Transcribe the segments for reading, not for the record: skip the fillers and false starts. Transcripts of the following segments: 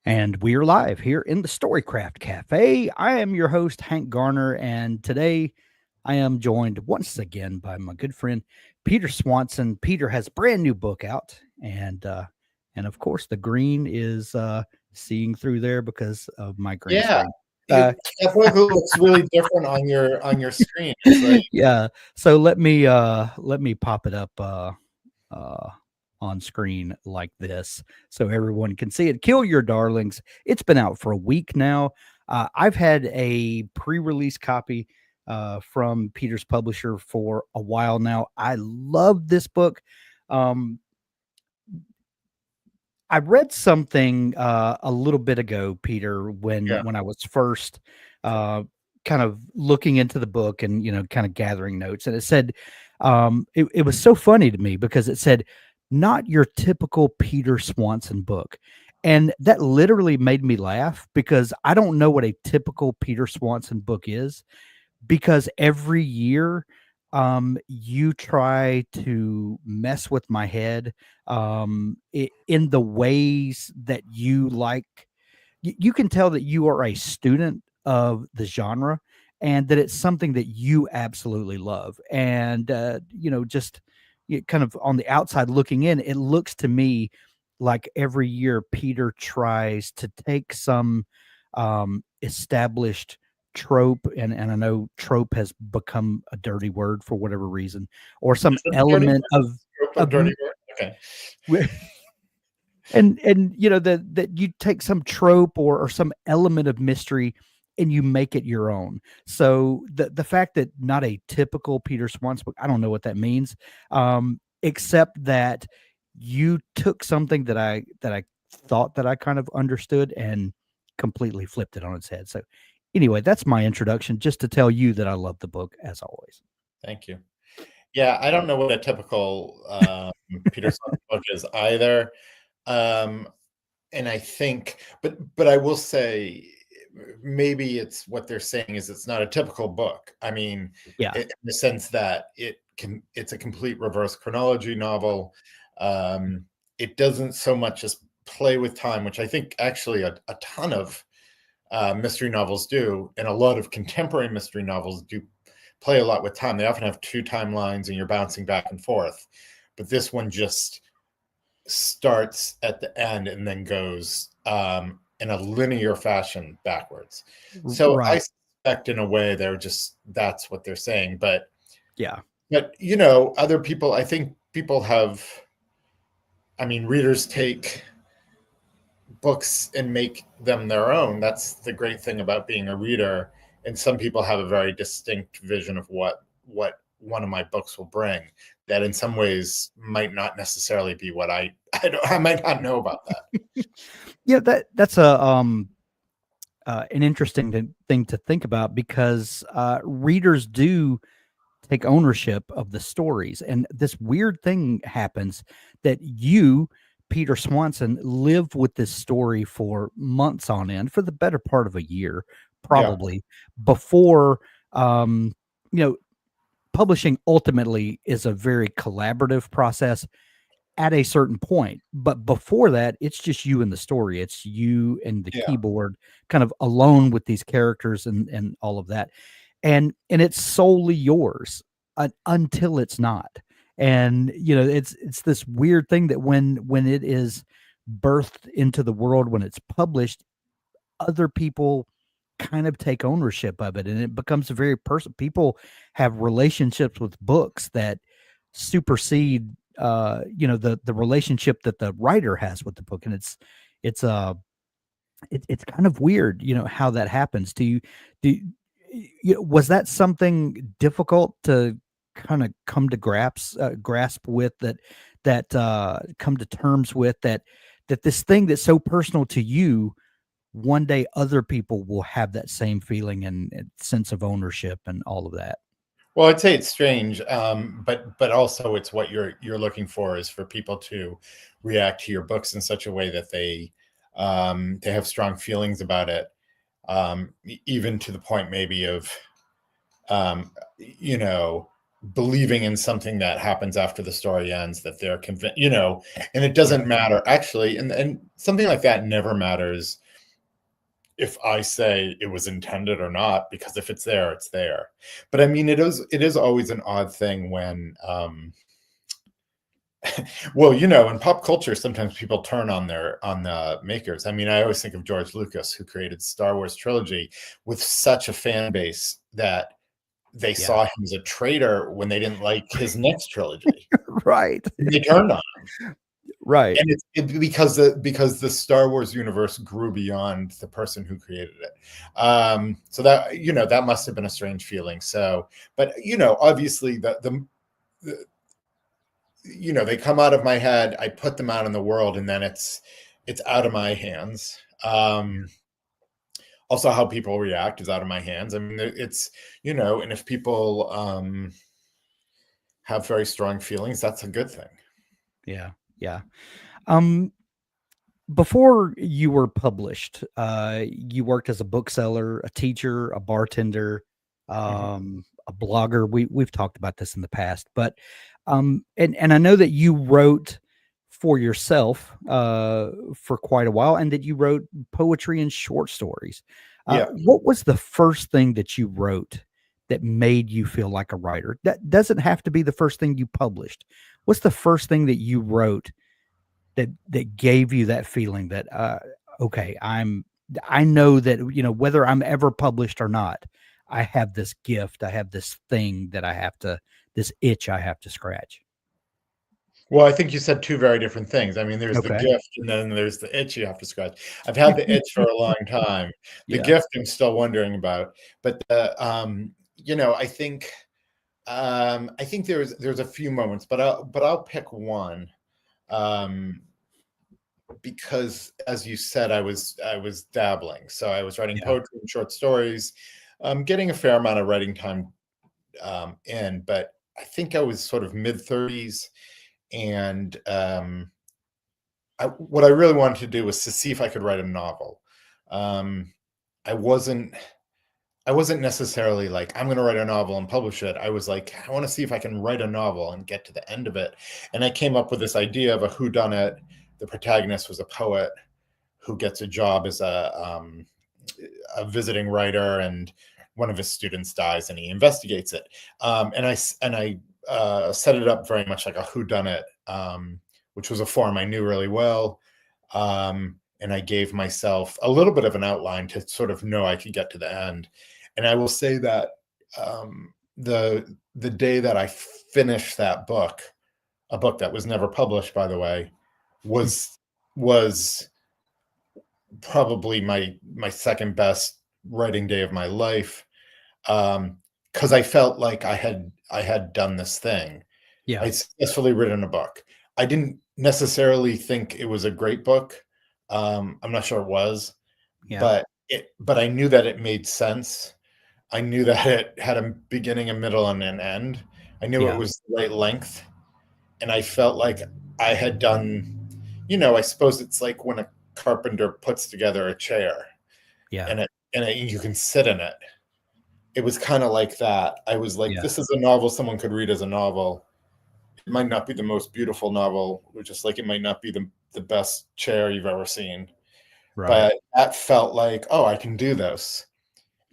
And we are live here in the Storycraft Cafe. I am your host, Hank Garner, and today I am joined once again by my good friend Peter Swanson. Peter has a brand new book out, and of course the green is seeing through there because of my green Yeah, screen. Uh, that book looks really different on your screen. It's like, yeah, so let me pop it up uh, on screen like this so everyone can see it. Kill Your Darlings. It's been out for a week now. I've had a pre release copy from Peter's publisher for a while now. I love this book. Um, I read something a little bit ago, Peter, yeah, when I was first uh, kind of looking into the book and kind of gathering notes, and it said it was so funny to me because it said not your typical Peter Swanson book, and that literally made me laugh because I don't know what a typical Peter Swanson book is because every year you try to mess with my head in the ways that you like. You can tell that you are a student of the genre and that it's something that you absolutely love. And just kind of on the outside looking in, it looks to me like every year Peter tries to take some established trope, and I know trope has become a dirty word for whatever reason, or some is it a dirty element word? A of dirty word? Okay. and that you take some trope or some element of mystery and you make it your own. So the fact that not a typical Peter Swanson book, I don't know what that means, except that you took something that I thought that I kind of understood and completely flipped it on its head. So anyway, that's my introduction, just to tell you that I love the book as always. Thank you. Yeah, I don't know what a typical Peter Swanson book is either. Um, and I think, but I will say, maybe it's what they're saying is it's not a typical book. I mean, Yeah. in the sense that it's a complete reverse chronology novel. Um, it doesn't so much as play with time, which I think actually a ton of mystery novels do, and a lot of contemporary mystery novels do play a lot with time. They often have two timelines and you're bouncing back and forth. But this one just starts at the end and then goes in a linear fashion backwards. So I Right. suspect in a way that's what they're saying. Yeah. But other people, I think people have, I mean, readers take books and make them their own. That's the great thing about being a reader. And some people have a very distinct vision of what one of my books will bring. That in some ways might not necessarily be what I might not know about that. Yeah, that's a an interesting thing to think about because readers do take ownership of the stories, and this weird thing happens that you, Peter Swanson, live with this story for months on end, for the better part of a year, Yeah, probably before. Um, you know, Publishing ultimately is a very collaborative process at a certain point. But before that, it's just you and the story. It's you and the yeah, keyboard kind of alone with these characters and all of that. And it's solely yours until it's not. And it's this weird thing that when it is birthed into the world, when it's published, other people kind of take ownership of it and it becomes a very personal. People have relationships with books that supersede the relationship that the writer has with the book, and it's kind of weird, how that happens. Was that something difficult to kind of come to grasp with, that come to terms with, that this thing that's so personal to you, one day other people will have that same feeling and sense of ownership and all of that? well, I'd say it's strange, but also it's what you're looking for is for people to react to your books in such a way that they have strong feelings about it, even to the point maybe of um, you know, believing in something that happens after the story ends, that they're convinced, and it Yeah. doesn't matter actually. And something like that never matters if I say it was intended or not, because if it's there, it's there. But I mean, it is always an odd thing when, well, in pop culture, sometimes people turn on the makers. I mean, I always think of George Lucas, who created Star Wars trilogy with such a fan base that they Yeah. saw him as a traitor when they didn't like his next trilogy. Right. And they turned on him. Right. And because the Star Wars universe grew beyond the person who created it. So that must have been a strange feeling. So, but obviously the they come out of my head, I put them out in the world, and then it's out of my hands. Also, how people react is out of my hands. I mean, it's and if people have very strong feelings, that's a good thing. Yeah. Yeah. Um, Before you were published, you worked as a bookseller, a teacher, a bartender, Mhm. a blogger. We've talked about this in the past, but and I know that you wrote for yourself for quite a while, and that you wrote poetry and short stories. Yeah. What was the first thing that you wrote that made you feel like a writer? That doesn't have to be the first thing you published. What's the first thing that you wrote that gave you that feeling that okay, I know that whether I'm ever published or not, I have this gift, I have this thing that I have to this itch I have to scratch. Well, I think you said two very different things. I mean, there's the Okay. gift, and then there's the itch you have to scratch. I've had the itch for a long time. The Yeah. gift I'm still wondering about, but I think there's a few moments, but I'll pick one. Um, because as you said, I was dabbling. So I was writing Yeah. poetry and short stories, getting a fair amount of writing time in, but I think I was sort of mid-30s, and what I really wanted to do was to see if I could write a novel. Um, I wasn't I wasn't necessarily like, I'm going to write a novel and publish it. I was like, I want to see if I can write a novel and get to the end of it. And I came up with this idea of a whodunit. The protagonist was a poet who gets a job as a visiting writer, and one of his students dies, and he investigates it. And I set it up very much like a whodunit, which was a form I knew really well. And I gave myself a little bit of an outline to sort of know I could get to the end. And I will say that the day that I finished that book, a book that was never published, by the way, Hmm. was probably my second best writing day of my life, because I felt like I had done this thing. Yeah. I successfully written a book. I didn't necessarily think it was a great book. I'm not sure it was, Yeah. but I knew that it made sense. I knew that it had a beginning, a middle, and an end. I knew it Yeah. was the right length, and I felt like I had done. I suppose it's like when a carpenter puts together a chair, Yeah. and you can sit in it. It was kind of like that. I was like, Yeah. this is a novel someone could read as a novel. It might not be the most beautiful novel, just like it might not be the best chair you've ever seen, Right. but that felt like, oh, I can do this.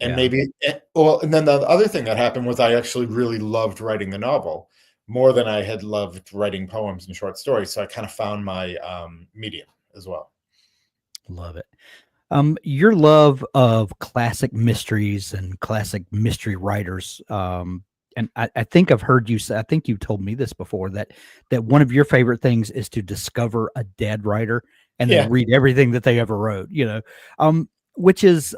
And Yeah. maybe, well, and then the other thing that happened was I actually really loved writing the novel more than I had loved writing poems and short stories. So I kind of found my medium as well. Love it. Your love of classic mysteries and classic mystery writers, and I think I've heard you say, I think you told me this before, that one of your favorite things is to discover a dead writer and then Yeah. read everything that they ever wrote, which is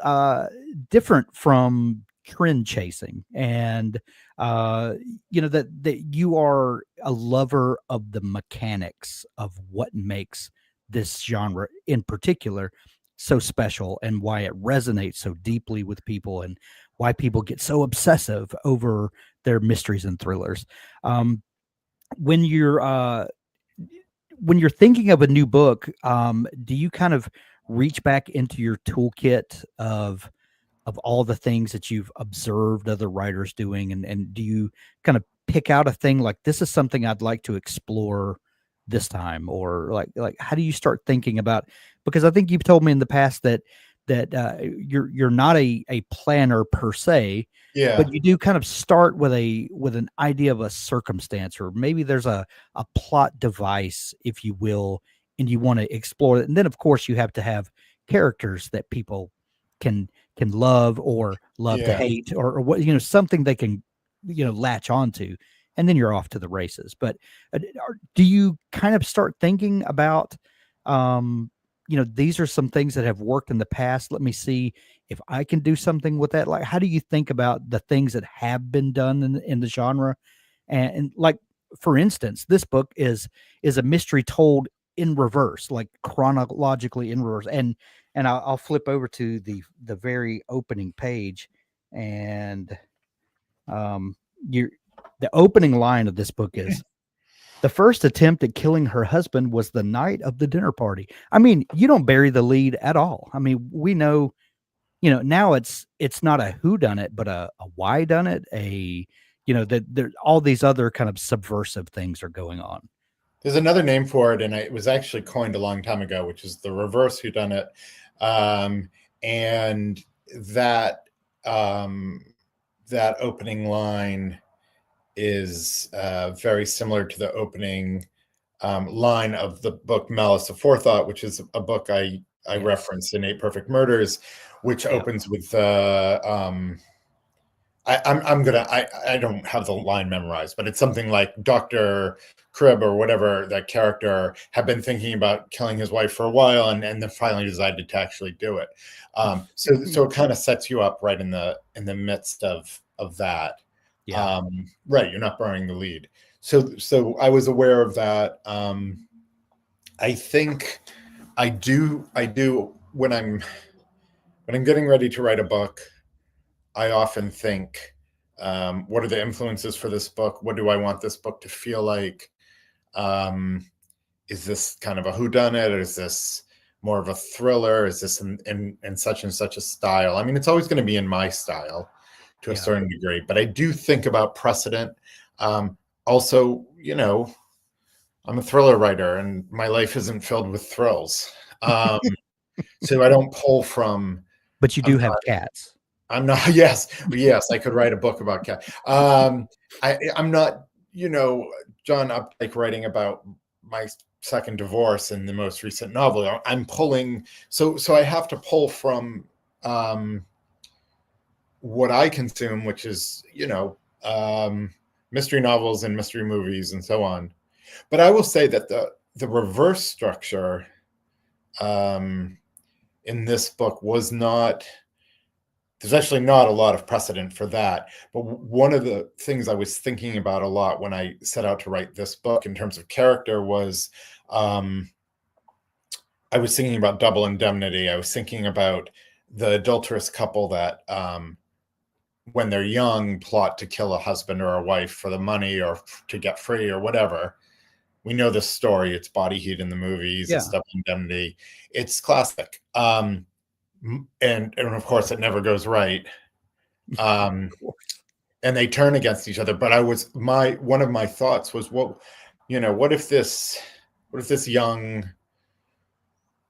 different from trend chasing. And that you are a lover of the mechanics of what makes this genre in particular so special, and why it resonates so deeply with people, and why people get so obsessive over their mysteries and thrillers. Um, when you're thinking of a new book, do you kind of reach back into your toolkit of all the things that you've observed other writers doing, and do you kind of pick out a thing like this is something I'd like to explore this time, or like how do you start thinking about, because I think you've told me in the past that you're not a planner per se, Yeah, but you do kind of start with an idea of a circumstance, or maybe there's a plot device, if you will, and you want to explore it. And then of course you have to have characters that people can love or love to yeah. hate, or what, something they can latch onto, and then you're off to the races. But do you kind of start thinking about, these are some things that have worked in the past, let me see if I can do something with that? Like, how do you think about the things that have been done in the genre? And like, for instance, this book is a mystery told in reverse, like chronologically in reverse. And I'll flip over to the very opening page, and um, you the opening line of this book is, the first attempt at killing her husband was the night of the dinner party. I mean, you don't bury the lead at all. I mean, we know, now it's not a who done it, but a why done it, that there all these other kind of subversive things are going on. There's another name for it, and it was actually coined a long time ago, which is the reverse whodunit. Um, and that um, that opening line is very similar to the opening line of the book Malice Aforethought, which is a book I Yeah. referenced in Eight Perfect Murders, which Yeah. opens with I don't have the line memorized, but it's something like Dr. Cribb or whatever that character had been thinking about killing his wife for a while, and then finally decided to actually do it. So it kind of sets you up right in the midst of that. Yeah. Right, you're not burying the lead. So I was aware of that. I think I do when I'm getting ready to write a book. I often think, what are the influences for this book? What do I want this book to feel like? Um, is this kind of a whodunit, or is this more of a thriller? Is this in such and such a style? I mean, it's always going to be in my style to a Yeah. certain degree, but I do think about precedent. Also, I'm a thriller writer, and my life isn't filled with thrills. Um, so I don't pull from. But you I'm do have cats. I'm not. Yes, yes. I could write a book about cat. I'm not. John Updike writing about my second divorce in the most recent novel. I'm pulling. So I have to pull from what I consume, which is mystery novels and mystery movies and so on. But I will say that the reverse structure um, in this book was not. There's actually not a lot of precedent for that. But one of the things I was thinking about a lot when I set out to write this book in terms of character was um, I was thinking about double indemnity. I was thinking about the adulterous couple that, when they're young, plot to kill a husband or a wife for the money or to get free or whatever. We know this story. It's body heat in the movies. It's Yeah. double indemnity. It's classic. And of course, it never goes right. Um, Of course. and they turn against each other. But one of my thoughts was, what if this young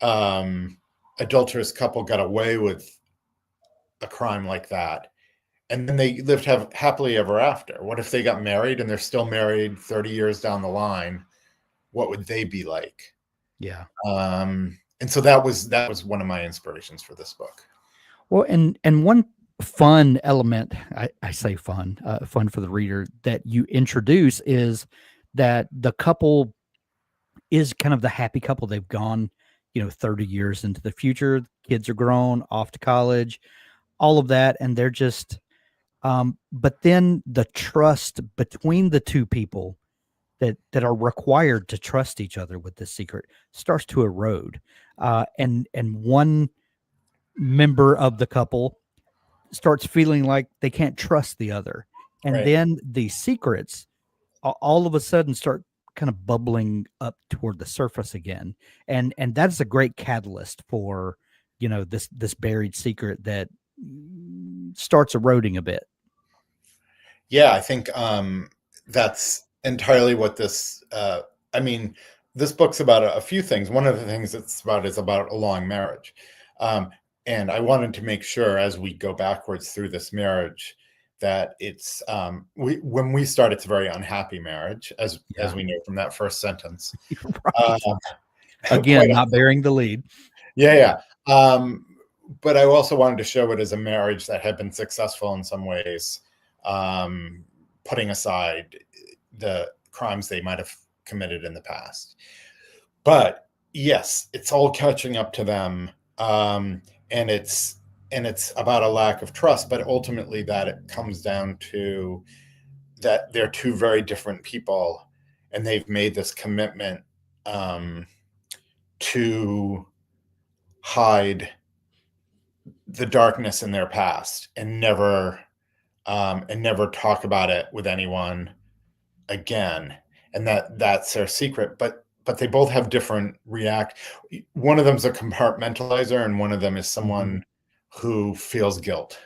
um, adulterous couple got away with a crime like that, and then they lived happily ever after? What if they got married and they're still married 30 years down the line? What would they be like? Yeah. And so that was one of my inspirations for this book. Well, and one fun element, I say fun, fun for the reader, that you introduce is that the couple is kind of the happy couple. They've gone, 30 years into the future. Kids are grown, off to college, all of that, and they're just. But then the trust between the two people that are required to trust each other with this secret starts to erode, and one member of the couple starts feeling like they can't trust the other. And Right. then the secrets all of a sudden start kind of bubbling up toward the surface again. And that's a great catalyst for, this buried secret that starts eroding a bit. Yeah, I think that's entirely what this. I mean, this book's about a few things. One of the things it's about is about a long marriage, um, and I wanted to make sure as we go backwards through this marriage that it's when we start, it's a very unhappy marriage, Yeah. as we know from that first sentence. Right. Quite Again, not bearing the lead. yeah, yeah. But I also wanted to show it as a marriage that had been successful in some ways, um, putting aside the crimes they might have committed in the past. But yes, it's all catching up to them, and it's about a lack of trust. But ultimately, that it comes down to that they're two very different people, and they've made this commitment to hide the darkness in their past and never talk about it with anyone again, and that's their secret. But they both have different react. One of them's a compartmentalizer, and one of them is Mhm. someone who feels guilt,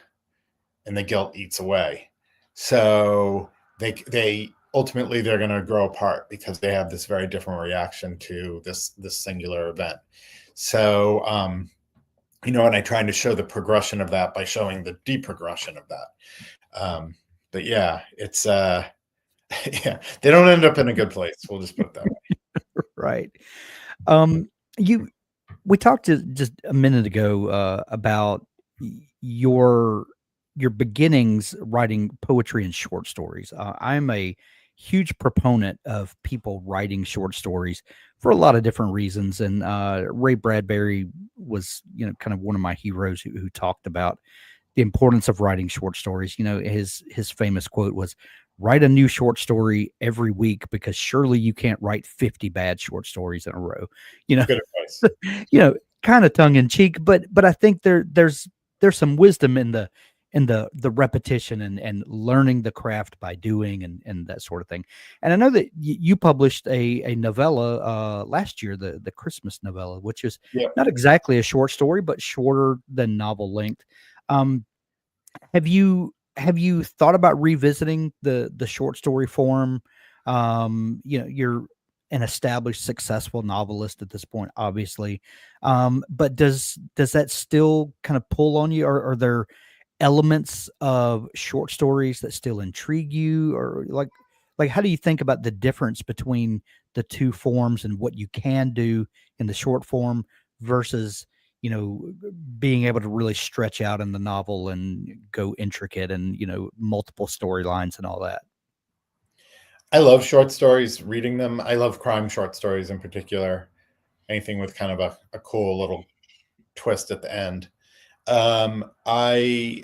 and the guilt eats away. So they ultimately they're going to grow apart because they have this very different reaction to this singular event. So and I trying to show the progression of that by showing the deprogression of that. But yeah, it's yeah, they don't end up in a good place. We'll just put it that way. Right. Um, you we talked just a minute ago about your beginnings writing poetry and short stories. I'm a huge proponent of people writing short stories for a lot of different reasons, and Ray Bradbury was, kind of one of my heroes who talked about the importance of writing short stories. His famous quote was, "Write a new short story every week because surely you can't write 50 bad short stories in a row." You know, Good advice. you know, kind of tongue in cheek, but I think there's some wisdom in the repetition and learning the craft by doing and that sort of thing. And I know that you published a novella last year, the Christmas novella, which is Yep. not exactly a short story, but shorter than novel length. Um, have you thought about revisiting the short story form? You're an established successful novelist at this point, obviously. But does that still kind of pull on you? Or are there elements of short stories that still intrigue you? Or like how do you think about the difference between the two forms and what you can do in the short form versus being able to really stretch out in the novel and go intricate and multiple storylines and all that? I love short stories, reading them. I love crime short stories in particular. Anything with kind of a cool little twist at the end. I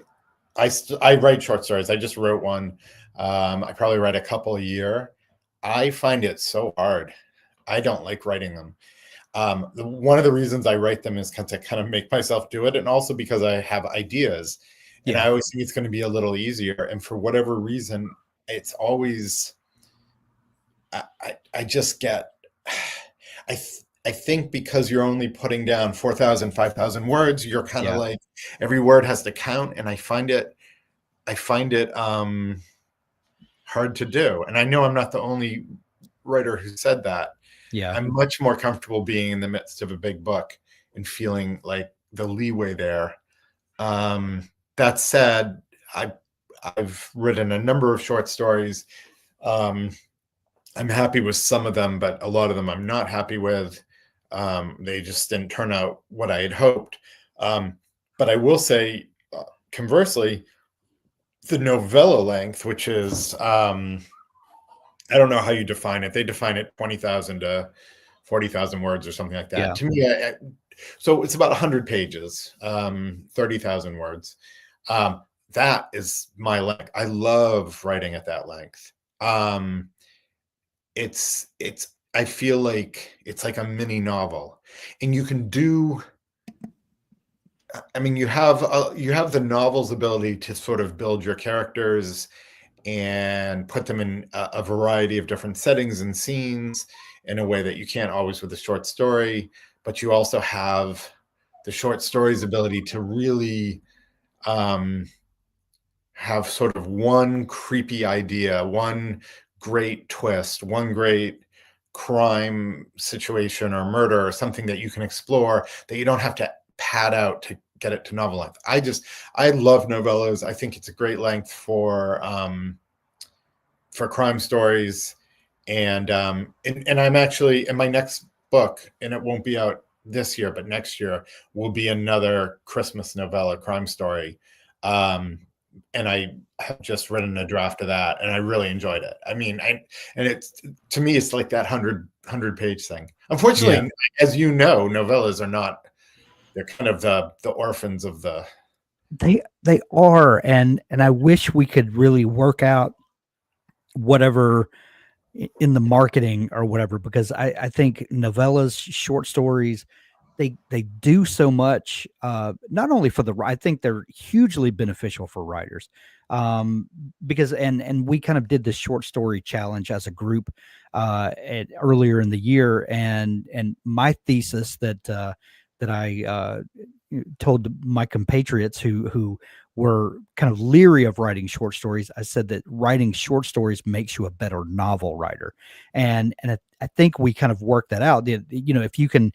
write short stories. I just wrote one. I probably write a couple a year. I find it so hard. I don't like writing them. One of the reasons I write them is to kind of make myself do it, and also because I have ideas, and Yeah. I always think it's going to be a little easier. And for whatever reason, it's always I just get I think because you're only putting down 4,000, 5,000 words, you're kind of Yeah. like every word has to count, and I find it hard to do. And I know I'm not the only writer who said that. Yeah. I'm much more comfortable being in the midst of a big book and feeling like the leeway there. That said, I've written a number of short stories. Um, I'm happy with some of them, but a lot of them I'm not happy with. They just didn't turn out what I had hoped. Um, but I will say, conversely, the novella length, which is I don't know how you define it. They define it 20,000 to 40,000 words or something like that. Yeah. To me, so it's about 100 pages, 30,000 words. Um, that is my length. I love writing at that length. Um, it's I feel like it's like a mini novel, and you can do. I mean, you have the novel's ability to sort of build your characters and put them in a variety of different settings and scenes in a way that you can't always with a short story. But you also have the short story's ability to really um, have sort of one creepy idea, one great twist, one great crime situation or murder or something that you can explore that you don't have to pad out to get it to novel length. I love novellas. I think it's a great length for crime stories. And I'm actually in my next book, and it won't be out this year, but next year will be another Christmas novella crime story. And I have just written a draft of that, and I really enjoyed it. I mean, and it's, to me, it's like that 100 page thing. Unfortunately, Yeah, as you know, novellas are not, they're kind of the orphans of the, they are, and I wish we could really work out whatever in the marketing or whatever, because I think novellas, short stories, they do so much, not only for the I think they're hugely beneficial for writers, because and we kind of did this short story challenge as a group earlier in the year, and my thesis that I told my compatriots who were kind of leery of writing short stories. I said that writing short stories makes you a better novel writer, and I think we kind of worked that out. If you can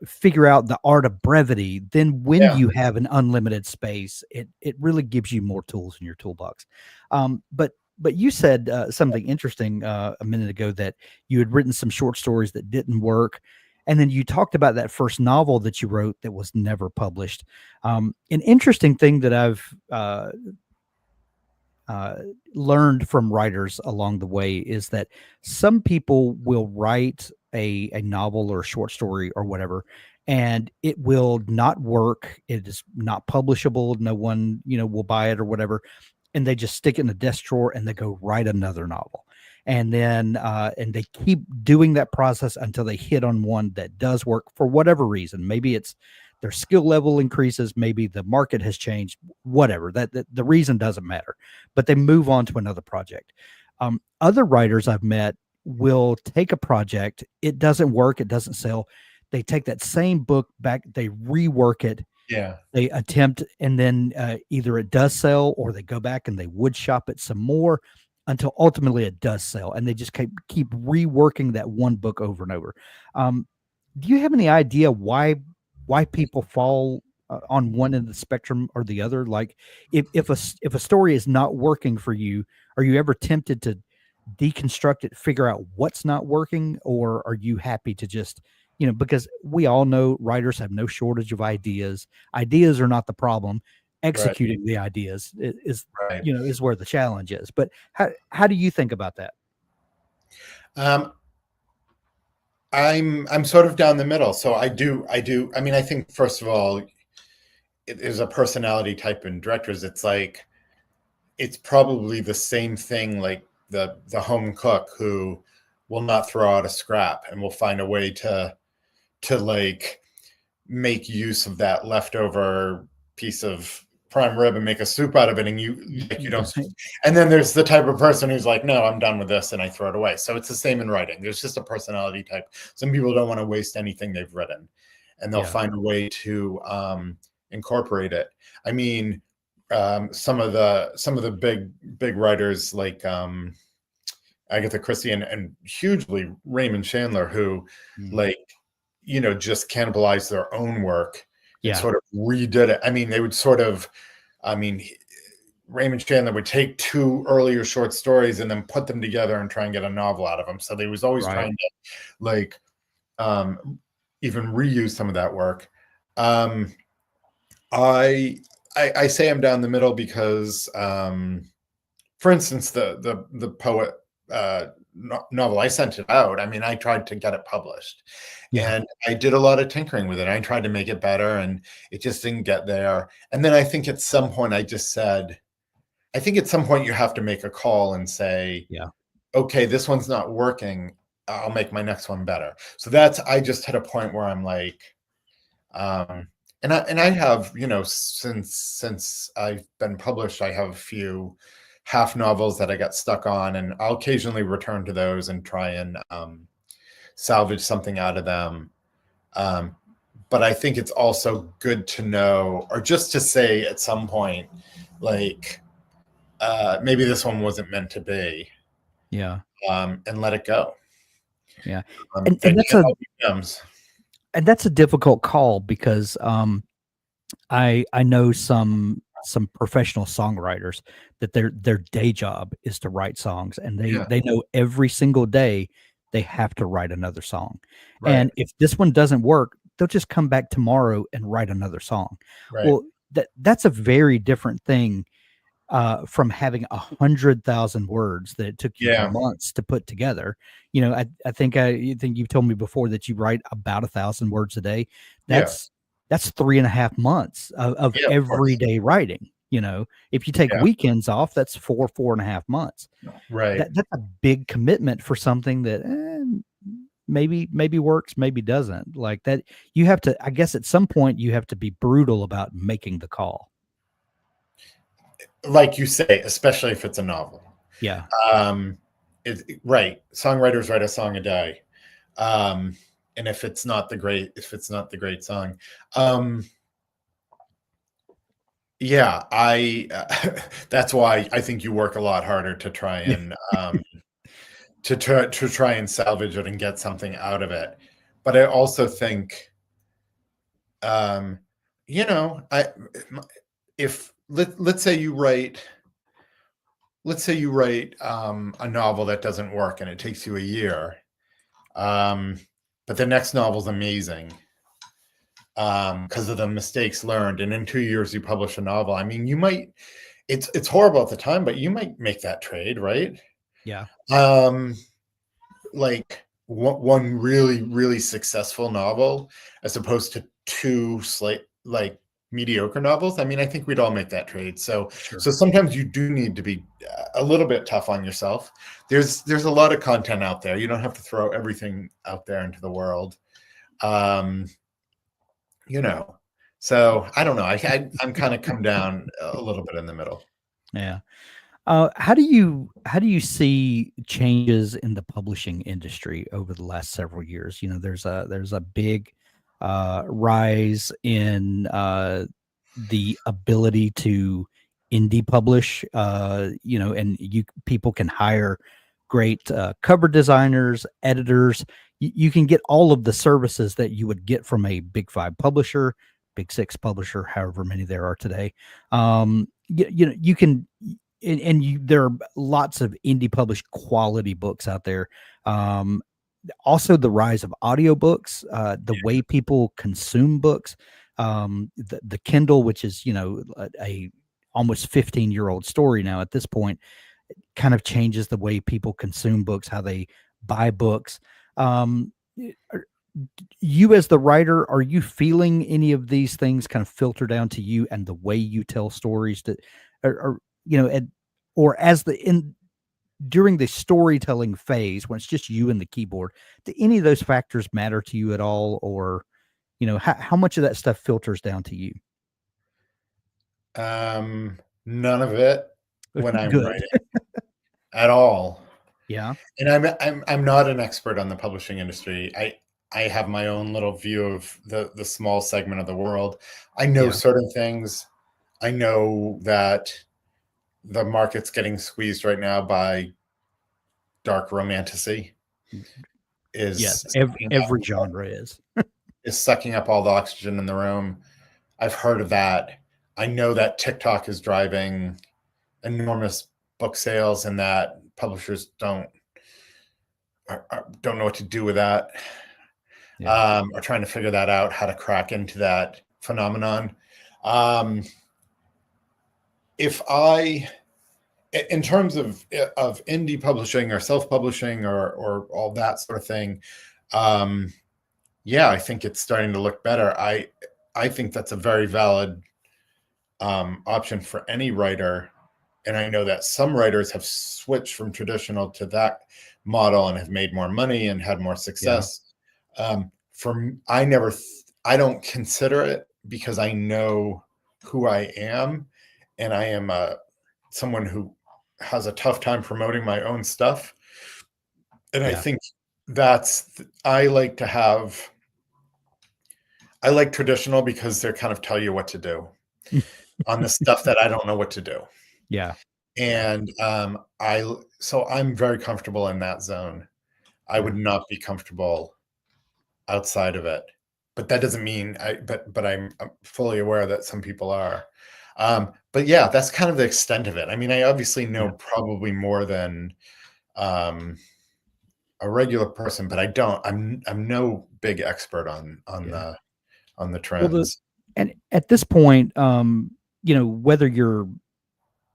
figure out the art of brevity, then when yeah, you have an unlimited space, it really gives you more tools in your toolbox. But you said something interesting a minute ago, that you had written some short stories that didn't work. And then you talked about that first novel that you wrote that was never published. An interesting thing that I've uh, learned from writers along the way is that some people will write a novel or a short story or whatever, and it will not work. It is not publishable. No one, will buy it or whatever. And they just stick it in the desk drawer and they go write another novel. And then, and they keep doing that process until they hit on one that does work for whatever reason. Maybe it's their skill level increases. Maybe the market has changed, whatever that the reason doesn't matter, but they move on to another project. Other writers I've met will take a project, it doesn't work, it doesn't sell. They take that same book back, they rework it, yeah, they attempt, and then either it does sell or they go back and they wood shop it some more until ultimately it does sell. And they just keep reworking that one book over and over. Um, do you have any idea why people fall on one end of the spectrum or the other? Like, if a story is not working for you, are you ever tempted to deconstruct it, figure out what's not working, or are you happy to just, because we all know writers have no shortage of ideas. Ideas are not the problem. right, Executing the ideas is, right. is where the challenge is. But how do you think about that? Um, I'm sort of down the middle. So I do. I mean, I think first of all, it is a personality type in directors. It's like it's probably the same thing like the home cook who will not throw out a scrap and will find a way to like make use of that leftover piece of prime rib and make a soup out of it, and you don't. And then there's the type of person who's like, no, I'm done with this, and I throw it away. So it's the same in writing. There's just a personality type. Some people don't want to waste anything they've written, and they'll Yeah. find a way to incorporate it. I mean, some of the big writers like Agatha Christie and hugely Raymond Chandler, who Mm. like just cannibalized their own work and Yeah. sort of redid it. I mean, they would sort of, I mean, Raymond Chandler would take two earlier short stories and then put them together and try and get a novel out of them. So they was always Right. trying to like um, even reuse some of that work. Um, I, I say I'm down the middle because, for instance, the poet novel, I sent it out. I mean, I tried to get it published, Yeah. and I did a lot of tinkering with it. I tried to make it better, and it just didn't get there. And then I think at some point I just said, I think at some point you have to make a call and say, Yeah. okay, this one's not working. I'll make my next one better. So that's, I just hit a point where I'm like, um, and I have, since I've been published, I have a few half novels that I got stuck on, and I'll occasionally return to those and try and salvage something out of them. Um, but I think it's also good to know, or just to say at some point, like maybe this one wasn't meant to be. Yeah. and let it go. Yeah. They And can't all be gems. that's a difficult call because I know some professional songwriters that their day job is to write songs, and Yeah, they know every single day they have to write another song. right, And if this one doesn't work, they'll just come back tomorrow and write another song. right. Well, that's a very different thing from having 100,000 words that it took you Yeah, months to put together. You think you've told me before that you wite about 1,000 words a day. yeah, That's 3.5 months of yeah, of course. everyday writing. If you take Yeah, weekends off, that's 4.5 months. right. That's a big commitment for something that maybe works, maybe doesn't. Like that, you have to. I guess at some point you have to be brutal about making the call. Like you say, especially if it's a novel. Yeah, Um, right. Songwriters write a song a day. Um, and if it's not the great song, um, yeah, that's why I think you work a lot harder to try yeah, and to try and salvage it and get something out of it. But I also think, um, I if let's say you write a novel that doesn't work and it takes you a year, um, but the next novel's amazing because of the mistakes learned, and in 2 years you publish a novel. I mean, you might it's horrible at the time, but you might make that trade, right? yeah, Um, like one really really successful novel as opposed to two like mediocre novels. I mean, I think we'd all make that trade. So sure. sometimes you do need to be a little bit tough on yourself. There's a lot of content out there. You don't have to throw everything out there into the world. um you know so I don't know. I'm kind of come down a little bit in the middle. Yeah. How do you see changes in the publishing industry over the last several years? There's a big rise in the ability to indie publish. And you people can hire great cover designers, editors. You can get all of the services that you would get from a big five publisher, big six publisher, however many there are today. You can there are lots of indie published quality books out there. Um, Also the rise of audiobooks, the way people consume books, the Kindle, which is a almost 15-year-old story now at this point, kind of changes the way people consume books, how they buy books. Um, you as the writer, are you feeling any of these things kind of filter down to you and the way you tell stories that or and or as the in during the storytelling phase when it's just you and the keyboard, do any of those factors matter to you at all? Or how much of that stuff filters down to you? None of it when I'm Good. writing at all. Yeah, And I'm not an expert on the publishing industry. I have my own little view of the small segment of the world. I know yeah, certain things. I know that the market's getting squeezed right now by dark romantasy yes, is every genre is. sucking up all the oxygen in the room. I've heard of that. I know that TikTok is driving enormous book sales and that publishers don't know what to do with that. Yeah, Are trying to figure that out, how to crack into that phenomenon. Um, if I, in terms of indie publishing or self publishing or all that sort of thing, um, yeah, I think it's starting to look better. I think that's a very valid option for any writer, and I know that some writers have switched from traditional to that model and have made more money and had more yeah, success. I don't consider it because I know who I am, and I am someone who has a tough time promoting my own stuff. And I yeah. think that's I like to have I like traditional because they kind of tell you what to do on the stuff that I don't know what to do. Yeah, Yeah. And so I'm very comfortable in that zone. I Yeah. would not be comfortable outside of it. But that doesn't mean but I'm fully aware that some people are. But yeah, that's kind of the extent of it. I mean, I obviously know Yeah. probably more than um, a regular person, but I don't. I'm no big expert Yeah. on the Well, trends. and at this point, whether you're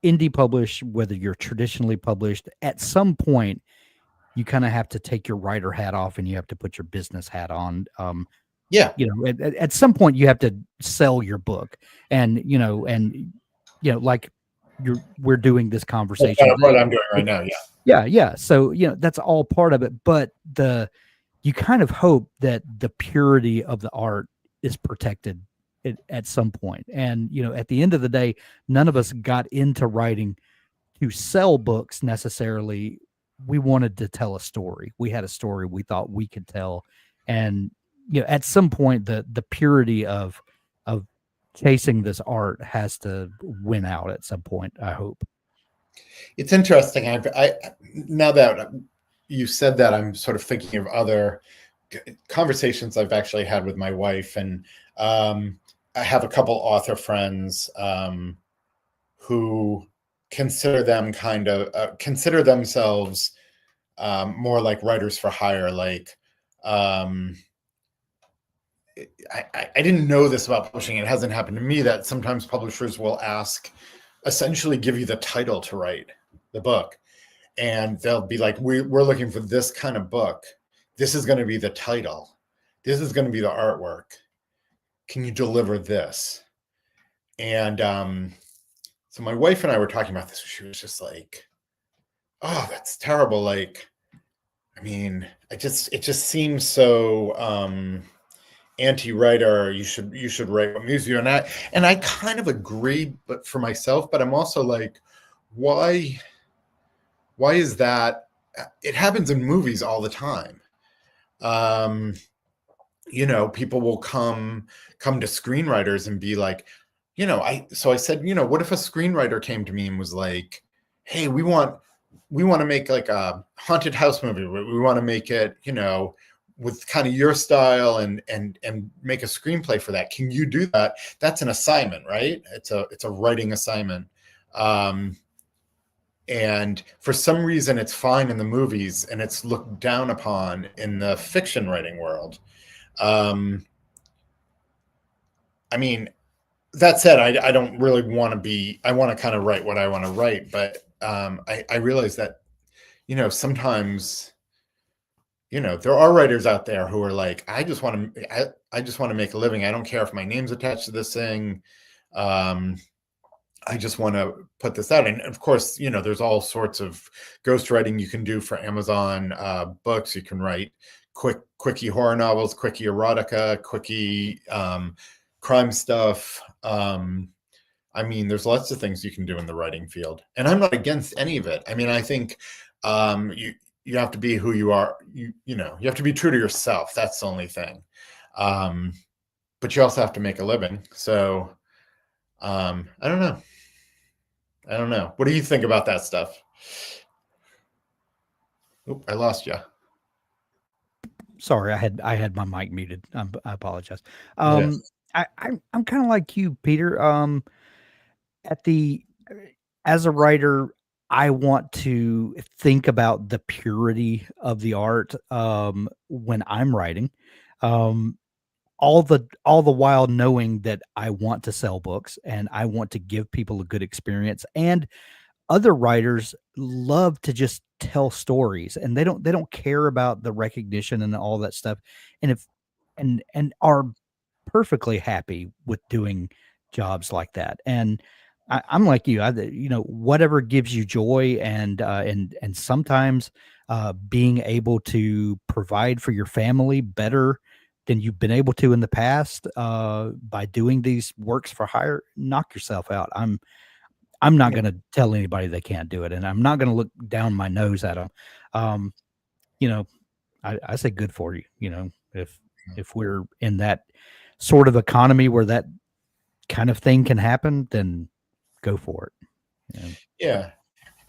indie published, whether you're traditionally published, at some point you kind of have to take your writer hat off and you have to put your business hat on. Yeah, At some point you have to sell your book, and like we're doing this that's conversation kind of what today. I'm doing right It, now. Yeah, yeah, yeah. So that's all part of it, but you kind of hope that the purity of the art is protected at some point. And at the end of the day, none of us got into writing to sell books necessarily. We wanted to tell a story. We had a story we thought we could tell, and at some point the purity of chasing this art has to win out at some point, I hope. it's interesting. I now that you said that, I'm sort of thinking of other conversations I've actually had with my wife, and I have a couple author friends who consider themselves more like writers for hire. Like, um, I didn't know this about publishing. It hasn't happened to me that sometimes publishers will essentially give you the title to write the book, and they'll be like, we're looking for this kind of book. This is going to be the title. This is going to be the artwork. Can you deliver this? And so my wife and I were talking about this. She was just like, "Oh, that's terrible." Like, I mean, it just seems so anti-writer. You should write what moves you, and I kind of agree, but for myself. But I'm also like, why is that? It happens in movies all the time. Um, People will come to screenwriters and be like, I said, what if a screenwriter came to me and was like, hey, we want to make like a haunted house movie. We want to make it, with kind of your style, and make a screenplay for that. Can you do that? That's an assignment, right? It's a writing assignment. Um, and for some reason it's fine in the movies and it's looked down upon in the fiction writing world. um, I mean, that said, I don't really want to be. I want to kind of write what I want to write, but I realize that sometimes there are writers out there who are like, I just want to make a living. I don't care if my name's attached to this thing. Um, I just want to put this out. And of course, there's all sorts of ghostwriting you can do for Amazon books. You can write quickie horror novels, quickie erotica, quickie crime stuff. I mean, there's lots of things you can do in the writing field, and I'm not against any of it. I mean, I think you have to be who you are. You have to be true to yourself. That's the only thing. Um, but you also have to make a living. So I don't know. I don't know. What do you think about that stuff? Oop, I lost you. Sorry, I had my mic muted. I apologize. Yes. I'm kind of like you, Peter. At the As a writer, I want to think about the purity of the art when I'm writing. Um, all the while knowing that I want to sell books and I want to give people a good experience, and other writers love to just tell stories and they don't care about the recognition and all that stuff, and if and are perfectly happy with doing jobs like that. And I'm like you, whatever gives you joy, and sometimes being able to provide for your family better than you've been able to in the past by doing these works for hire, knock yourself out. I'm not Yeah. going to tell anybody they can't do it, and I'm not going to look down my nose at them. Um, you know, I say good for you. If we're in that sort of economy where that kind of thing can happen, then go for it. Yeah.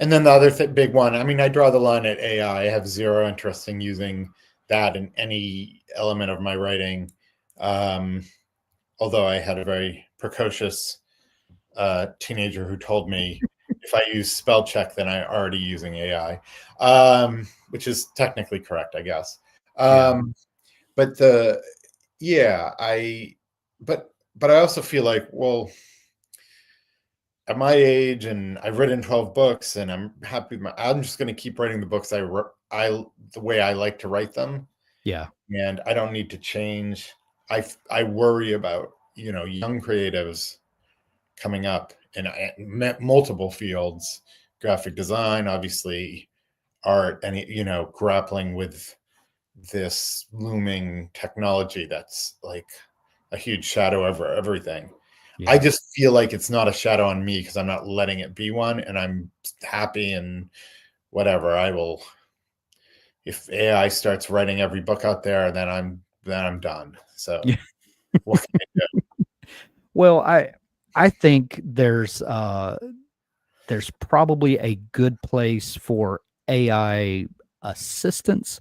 And then the other big one, I mean, I draw the line at AI. I have zero interest in using that in any element of my writing. Um, Although I had a very precocious teenager who told me if I use spell check, then I'm already using AI, which is technically correct, I guess. Yeah. But the yeah, but I also feel like, well, at my age, and I've written 12 books, and I'm happy. I'm just going to keep writing the books I the way I like to write them, Yeah. and I don't need to change. I worry about young creatives coming up in multiple fields, graphic design, obviously, art, and grappling with this looming technology that's like a huge shadow over everything. I Yeah. just feel like it's not a shadow on me because I'm not letting it be one, and I'm happy and whatever. I will, if AI starts writing every book out there, then I'm done. So Yeah. what can I do? Well, I think there's probably a good place for AI assistance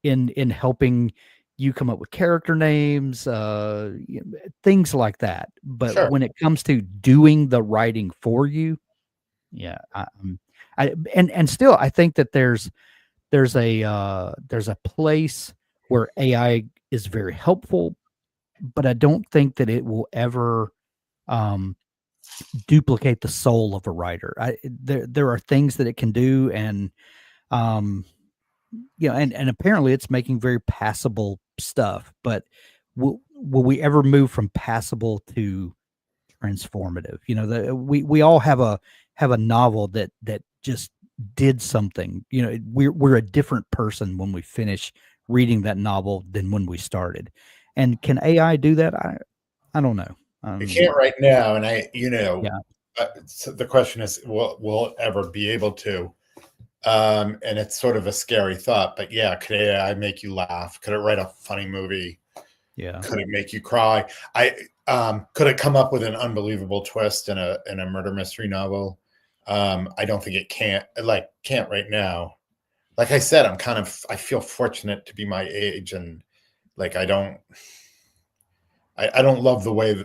in helping you come up with character names, things like that. But Sure. when it comes to doing the writing for you, yeah, and still I think that there's a place where AI is very helpful, but I don't think that it will ever um, duplicate the soul of a writer. There are things that it can do, and um, and apparently it's making very passable stuff. But will we ever move from passable to transformative? We all have a novel that just did something. We're a different person when we finish reading that novel than when we started. And can AI do that? I don't know. It can't right now, and Yeah, so the question is, will it ever be able to? And it's sort of a scary thought, but yeah, could AI make you laugh? Could it write a funny movie? yeah, Could it make you cry? I Could it come up with an unbelievable twist in a murder mystery novel? I don't think it can't right now. Like I said, I feel fortunate to be my age, and like I don't love the way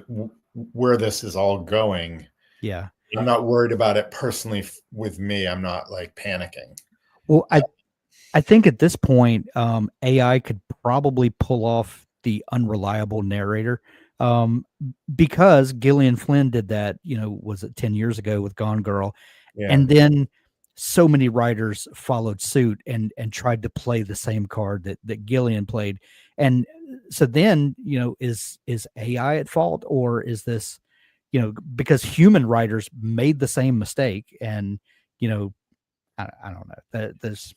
where this is all going. yeah. I'm not worried about it personally with me. I'm not like panicking. Well, Uh, I think at this point, AI could probably pull off the unreliable narrator, because Gillian Flynn did that. Was it 10 years ago with Gone Girl, yeah. and then so many writers followed suit and tried to play the same card that Gillian played, and so then is AI at fault, or is this because human writers made the same mistake, and you know I don't know that there's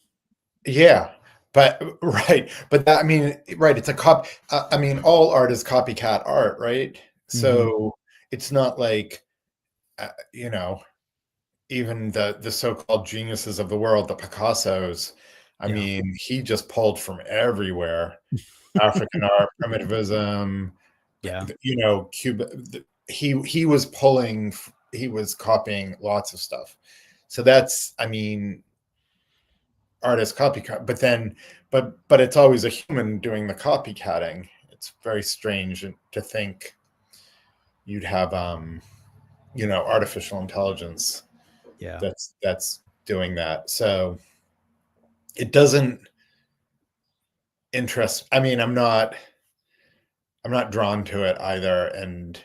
Yeah, but right, but that I mean, right, it's a I mean, all art is copycat art, right? Mhm. So it's not like you know, even the so-called geniuses of the world, the Picassos. I Yeah. mean, he just pulled from everywhere. African art, primitivism, Yeah. Cuba. He was copying lots of stuff. So that's, I mean, artist copycat, but it's always a human doing the copycatting. It's very strange to think you'd have artificial intelligence Yeah. that's doing that. So it doesn't interest. I mean, I'm not drawn to it either, and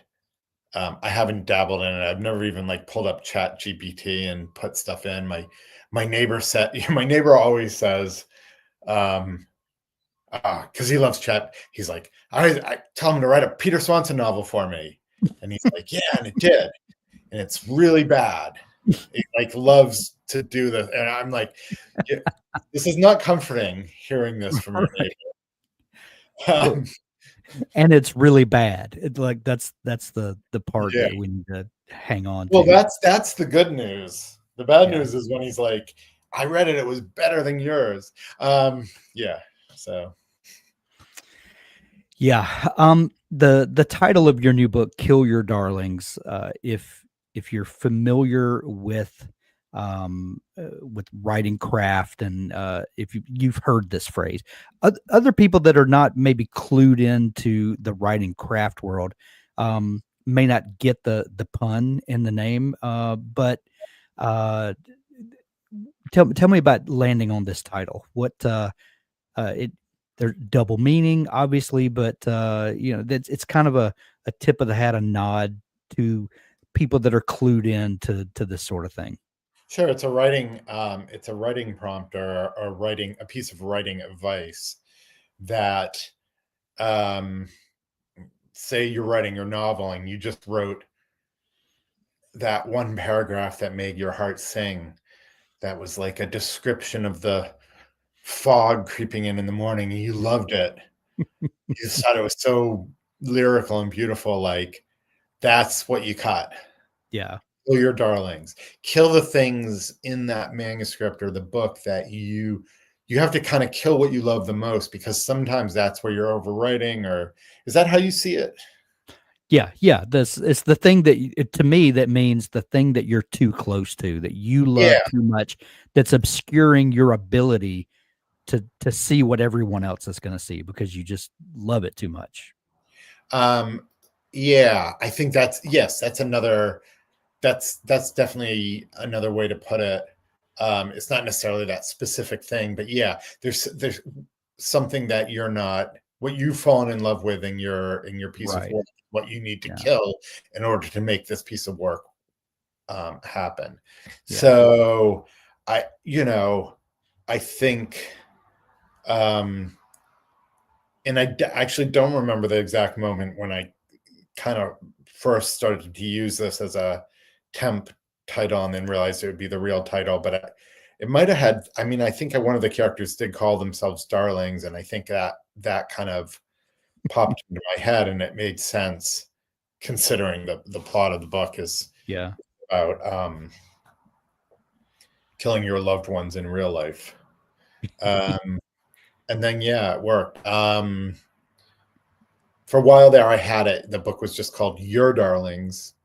I haven't dabbled in it. I've never even like pulled up Chat GPT and put stuff in. My neighbor said, my neighbor always says, um, because he loves Chat. He's like, I tell him to write a Peter Swanson novel for me, and he's like, yeah, and it did, and it's really bad. He like loves to do this, and I'm like, yeah, this is not comforting hearing this from your Right. neighbor. Well, and it's really bad. It's like that's the part Yeah. that we need to hang on Well, to. that's the good news. The bad Yeah. news is when he's like, I read it, it was better than yours. Yeah. So Yeah. The title of your new book, Kill Your Darlings, if you're familiar with with writing craft, and if you've heard this phrase, other people that are not maybe clued into the writing craft world may not get the pun in the name, but uh, tell me about landing on this title. What it there's double meaning, obviously, but it's kind of a tip of the hat, a nod to people that are clued in to this sort of thing. Sure, it's a writing prompt, or writing a piece of writing advice that, um, say you're writing your novel and you just wrote that one paragraph that made your heart sing. That was like a description of the fog creeping in the morning. And you loved it. You just thought it was so lyrical and beautiful. Like, that's what you caught. Yeah. Kill your darlings. Kill the things in that manuscript or the book that you have to kind of kill what you love the most, because sometimes that's where you're overwriting. Or is that how you see it? Yeah. This it's the thing that to me that means the thing that you're too close to, that you love Yeah. too much, that's obscuring your ability to see what everyone else is going to see because you just love it too much. Um, yeah, I think that's definitely another way to put it. It's not necessarily that specific thing, but yeah, there's something that you're not, what you've fallen in love with in your piece of Right. work, what you need to Yeah. kill in order to make this piece of work happen. Yeah. So I think, um, and actually don't remember the exact moment when I kind of first started to use this as a temp title and then realized it would be the real title. But it might have had, I mean, I think one of the characters did call themselves darlings, and I think that kind of popped into my head, and it made sense considering the plot of the book is Yeah. about killing your loved ones in real life. Um, and then yeah, it worked. For a while there, I had it. The book was just called Your Darlings.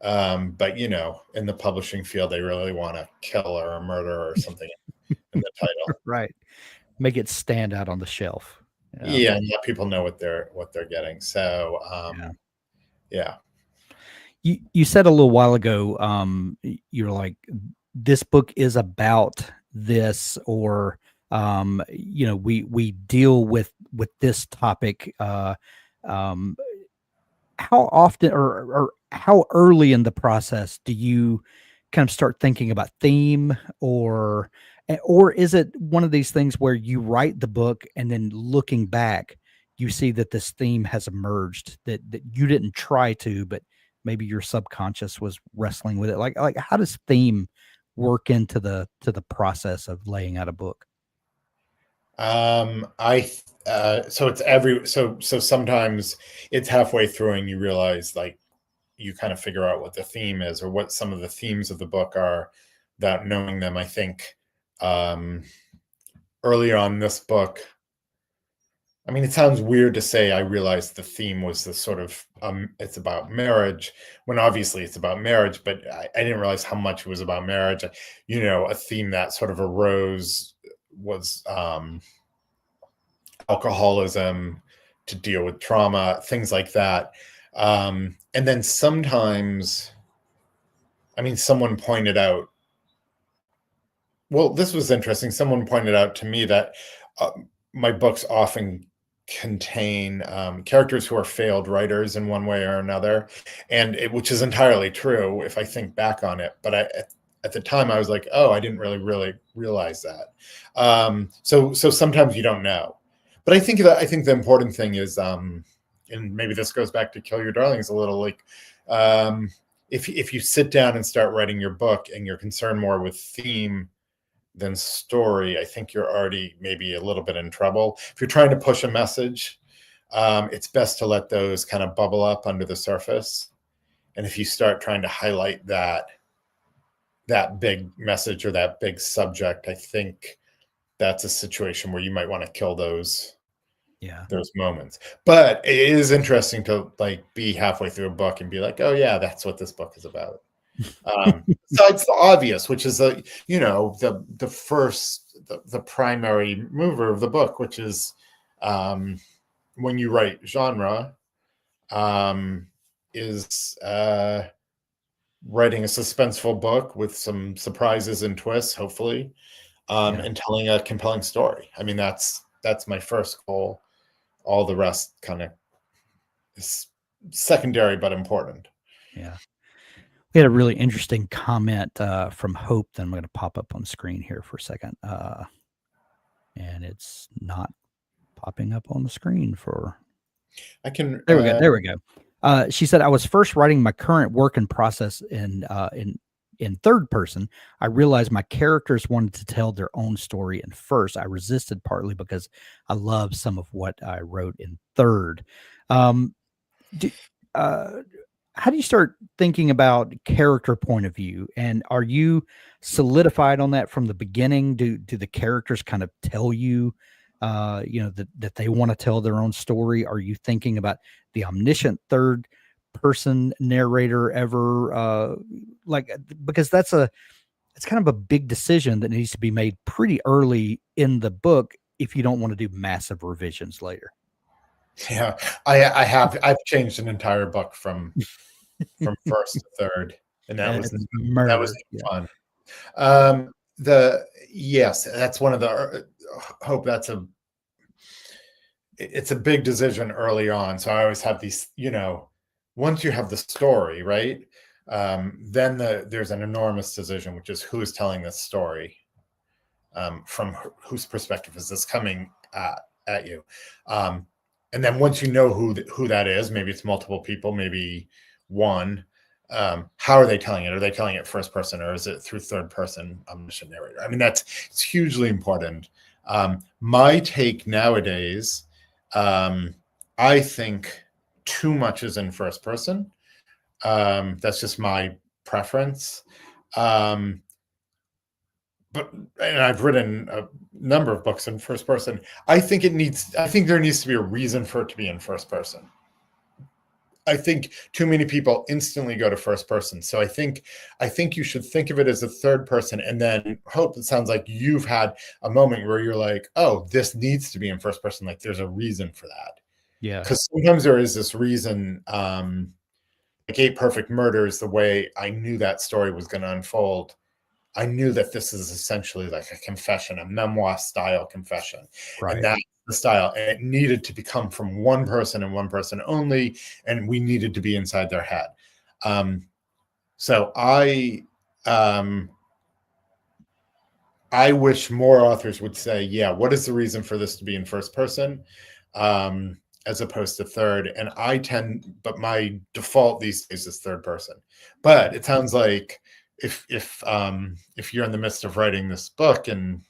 But in the publishing field, they really want to kill or a murder or something in the title. Right. Make it stand out on the shelf. Yeah. Yeah, and let people know what they're getting. So Yeah. yeah. You said a little while ago, you're like, this book is about this, or we deal with this topic. Um, how often, or how early in the process do you kind of start thinking about theme, or is it one of these things where you write the book and then looking back you see that this theme has emerged that you didn't try to, but maybe your subconscious was wrestling with it? Like how does theme work into the process of laying out a book? I so it's so sometimes it's halfway through and you realize, like, you kind of figure out what the theme is or what some of the themes of the book are without knowing them. I think um early on this book, I mean, it sounds weird to say I realized the theme was the sort of it's about marriage, when obviously it's about marriage, but I didn't realize how much it was about marriage. A theme that sort of arose was alcoholism, to deal with trauma, things like that. And then sometimes, I mean, someone pointed out, well, this was interesting. Someone pointed out to me that uh, my books often contain characters who are failed writers in one way or another, which is entirely true if I think back on it. But at the time, I was like, oh, I didn't really realize that. So sometimes you don't know. But I think the important thing is, and maybe this goes back to Kill Your Darlings a little, like, if you sit down and start writing your book and you're concerned more with theme than story, I think you're already maybe a little bit in trouble. If you're trying to push a message, it's best to let those kind of bubble up under the surface. And if you start trying to highlight that big message or that big subject, I think that's a situation where you might want to kill those Yeah. moments. But it is interesting to, like, be halfway through a book and be like, oh yeah, that's what this book is about. Besides the obvious, which is the primary mover of the book, which is when you write genre, is writing a suspenseful book with some surprises and twists, hopefully, Yeah. and telling a compelling story. I mean, that's my first goal. All the rest kind of is secondary but important. Yeah. We had a really interesting comment from Hope that I'm going to pop up on the screen here for a second. And it's not popping up on the screen for. I can. There we go. There we go. She said, "I was first writing my current work in process in third person. I realized my characters wanted to tell their own story in first. I resisted partly because I love some of what I wrote in third." Um, do, uh, how do you start thinking about character point of view? And are you solidified on that from the beginning? Do the characters kind of tell you, that they want to tell their own story? Are you thinking about the omniscient third person narrator ever? Because it's kind of a big decision that needs to be made pretty early in the book if you don't want to do massive revisions later. Yeah, I've changed an entire book from first to third, and that was Murder. fun. Yes, that's one of the hope. It's a big decision early on. So I always have these, once you have the story, right? Then there's an enormous decision, which is who is telling this story, from whose perspective is this coming at you. And then once you know who that is, maybe it's multiple people, maybe one. How are they telling it? Are they telling it first person, or is it through third person omniscient narrator? I mean, it's hugely important. My take nowadays, I think too much is in first person. That's just my preference. And I've written a number of books in first person. I think there needs to be a reason for it to be in first person. I think too many people instantly go to first person. So I think you should think of it as a third person, and then hope. It sounds like you've had a moment where you're like, oh, this needs to be in first person. Like there's a reason for that. Yeah. Because sometimes there is this reason, like 8 Perfect Murders, the way I knew that story was going to unfold. I knew that this is essentially like a confession, a memoir style confession. Right. And that's the style. And it needed to become from one person and one person only. And we needed to be inside their head. So I wish more authors would say, yeah, what is the reason for this to be in first person, as opposed to third? And but my default these days is third person. But it sounds like if you're in the midst of writing this book and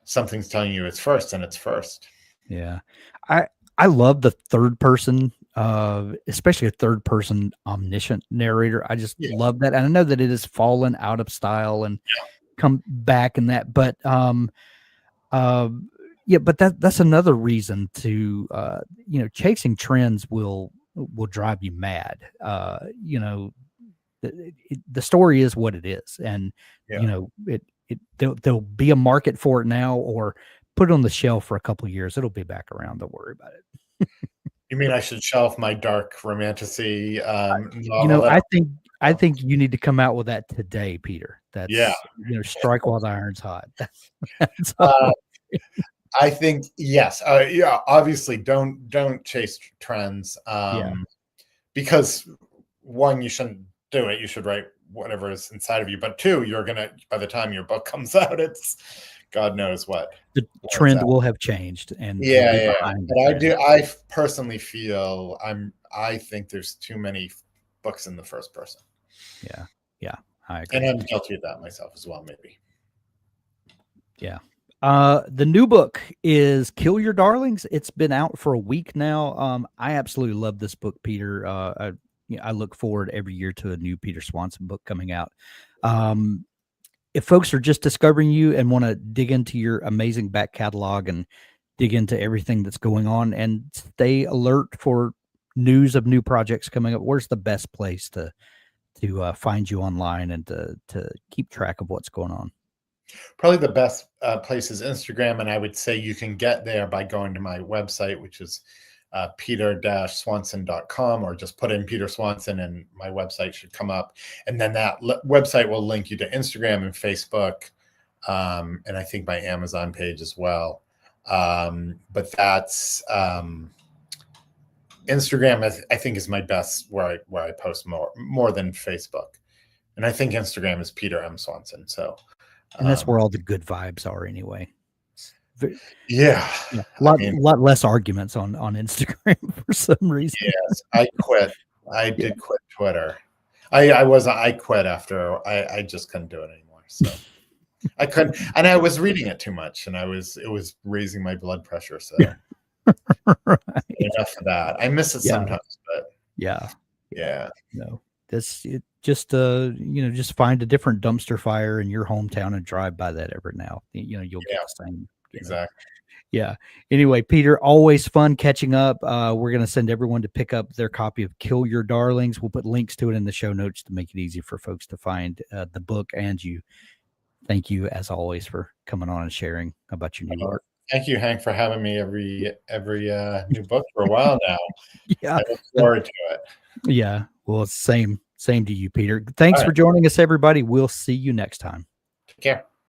something's telling you it's first, then it's first. Yeah. I love the third person, especially a third person omniscient narrator. I just love that. And I know that it has fallen out of style and come back in that, but but that's another reason to chasing trends will drive you mad. The story is what it is, and there'll be a market for it now, or put it on the shelf for a couple of years. It'll be back around. Don't worry about it. You mean I should shelf my dark romantasy novel? I think you need to come out with that today, Peter. That's strike while the iron's hot. That's I think yes. Obviously, don't chase trends. Because one, you shouldn't do it. You should write whatever is inside of you. But two, by the time your book comes out, it's God knows what the trend will have changed. And but I personally feel I think there's too many books in the first person. Yeah, I agree. And I'm guilty of that myself as well, maybe. Yeah. The new book is Kill Your Darlings. It's been out for a week now. I absolutely love this book, Peter. I look forward every year to a new Peter Swanson book coming out. If folks are just discovering you and want to dig into your amazing back catalog and dig into everything that's going on and stay alert for news of new projects coming up, where's the best place to to find you online and to keep track of what's going on? Probably the best place is Instagram, and I would say you can get there by going to my website, which is peter-swanson.com, or just put in Peter Swanson and my website should come up. And then that website will link you to Instagram and Facebook, and I think my Amazon page as well. But that's Instagram, I think, is my best, where I post more than Facebook. And I think Instagram is Peter M. Swanson. So, And that's where all the good vibes are anyway. yeah, Yeah, I mean, lot less arguments on Instagram for some reason. yes, I quit. I did quit Twitter. I quit after I just couldn't do it anymore. So I couldn't, and I was reading it too much, and it was raising my blood pressure. So Right. enough of that. I miss it Yeah. sometimes, but Yeah. yeah. No, that's it. Just just find a different dumpster fire in your hometown and drive by that every now. You'll get Yeah, the same. exactly. Yeah. Anyway, Peter, always fun catching up. We're going to send everyone to pick up their copy of Kill Your Darlings. We'll put links to it in the show notes to make it easy for folks to find the book and you. Thank you, as always, for coming on and sharing about your new work. Thank you, Hank, for having me every new book for a while now. Yeah. I look forward to it. Yeah. Well, same to you, Peter. Thanks All for right. joining us, everybody. We'll see you next time. Take care.